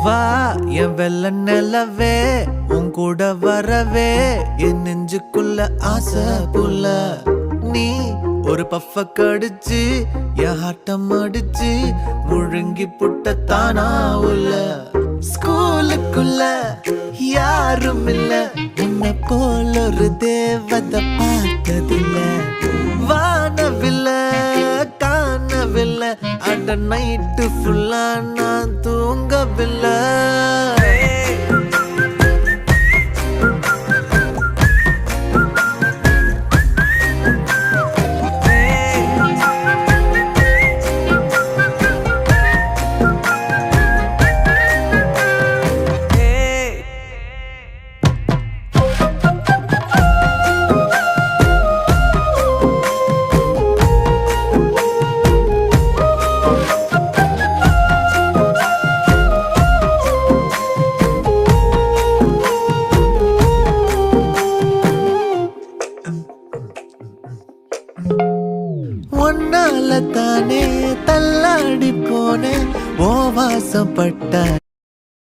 வா என் வெள்ள நிலவே உன் கூட வரவே என் நெஞ்சுக்குள்ள ஆசை புல்ல நீ ஒரு பஃப கடிச்சு என் ஆட்டம் அடிச்சு முழுங்கி புட்ட தானா உள்ள ஸ்கூலுக்குள்ள யாரும் இல்ல உன்னை போல ஒரு தேவதை பார்த்ததில்ல வானவில்ல காணவில்லை அட நைட்டு ஃபுல்லா நான் தூங்கவில்லை ஒன்னால தானே தள்ளாடி போனேன் ஓ வாசப்பட்ட